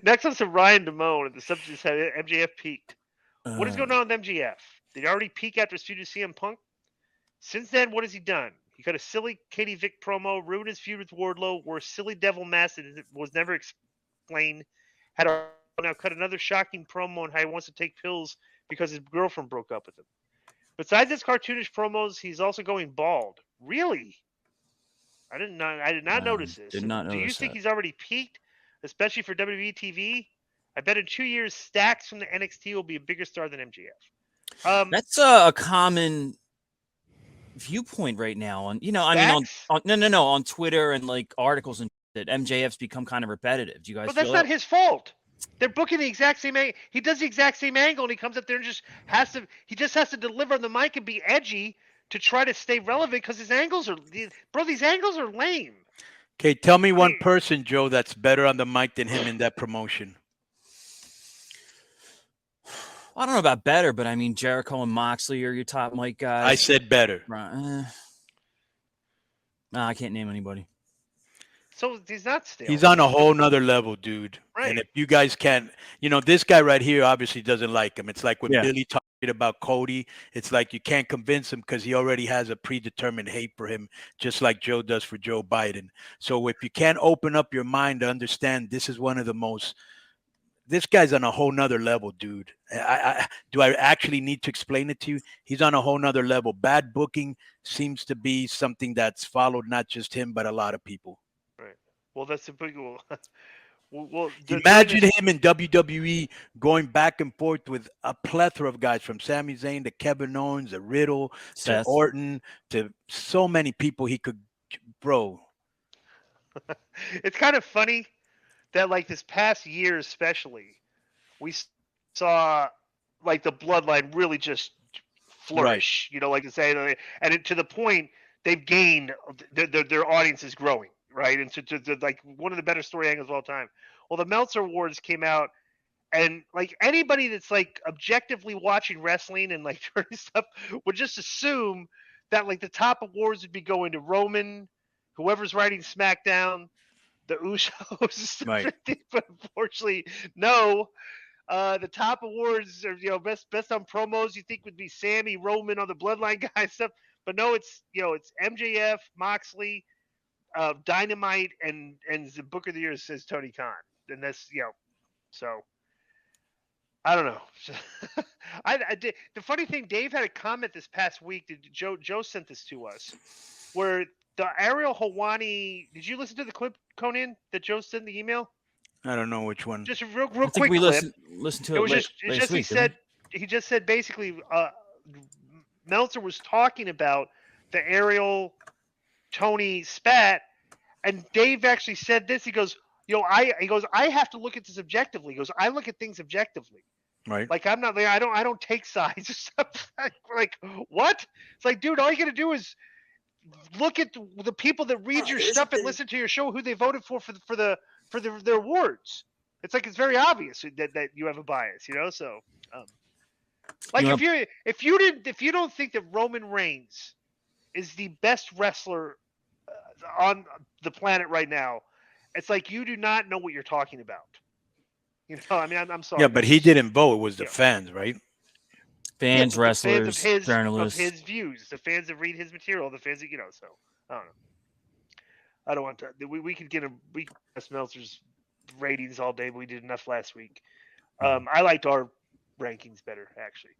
Next up, some Ryan Damone, and the subject said MJF peaked. What is Uh, going on with MJF? Did he already peak after his feud with CM Punk? Since then, what has he done? He cut a silly Katie Vick promo, ruined his feud with Wardlow, wore a silly devil mask that was never explained, had a now cut another shocking promo on how he wants to take pills because his girlfriend broke up with him. Besides his cartoonish promos, he's also going bald. Really? I did not notice this. did So not do you notice think that. he's already peaked, especially for WWE TV? I bet in 2 years, Stacks from the NXT will be a bigger star than MJF. That's a common viewpoint right now on I mean Stacks? on no on Twitter and like articles and that MJF's become kind of repetitive. Do you guys But feel that's that? not his fault. They're booking the exact same angle. He does the exact same angle, and he comes up there and just has to deliver on the mic and be edgy to try to stay relevant because his angles are, bro. These angles are lame. Okay, tell me I one mean, person, Joe, that's better on the mic than him in that promotion. I don't know about better, but I mean Jericho and Moxley are your top mic I guys. said better. Right. Nah, I can't name anybody. so he's not He's stale. on a whole nother level, dude. And Right. if you guys can't, this guy right here obviously doesn't like him. It's like when Yeah. Billy talked about Cody. It's like you can't convince him because he already has a predetermined hate for him, just like Joe does for Joe Biden. So if you can't open up your mind to understand, this is one of the most. This guy's on a whole nother level, dude. Do I actually need to explain it to you? He's on a whole nother level. Bad booking seems to be something that's followed not just him, but a lot of people. Right. Well, that's a big. Well, during Imagine this, him in WWE going back and forth with a plethora of guys from Sami Zayn to Kevin Owens to Riddle to Seth. Orton to so many people he could, bro. it's kind of funny that like this past year, especially, we saw like the bloodline really just Right. flourish. Like to say, and to the point they've gained their audience is growing, right? And to like one of the better story angles of all time. Well, the Meltzer Awards came out, and like anybody that's like objectively watching wrestling and like turning stuff would just assume that like the top awards would be going to Roman, whoever's writing SmackDown, the Usos, Right. but unfortunately, no. The top awards are best on promos. You think would be Sammy, Roman on the Bloodline guys stuff, but no, it's MJF, Moxley, Dynamite, and the Book of the Year says Tony Khan, and that's so. I don't know. I did. The funny thing, Dave had a comment this past week. Joe sent this to us, where the Ariel Hawani. Did you listen to the clip, Conan, that Joe sent in the email? I don't know which one. Just a real I think quick we clip. listened to It it was just it's last just week, didn't we? he just said basically Meltzer was talking about the Ariel Tony spat, and Dave actually said this. He goes, I have to look at this objectively. He goes, I look at things objectively. Right. Like I'm not, I don't take sides. Like what? It's like, dude, all you gotta do is look at the people that read your stuff and listen to your show, who they voted for their awards. It's like it's very obvious that you have a bias, So, um, You like want if you don't think that Roman Reigns is the best wrestler on the planet right now, it's like you do not know what you're talking about. I mean, I'm Yeah, sorry. but It's he just didn't vote. It was the you know, fans, right? yeah, fans, but the fans of wrestlers, his journalists. views, the fans that read his material, the fans that So I don't know. I don't want to. We could get we could discuss Meltzer's ratings all day, but we did enough last week. I liked our rankings better actually.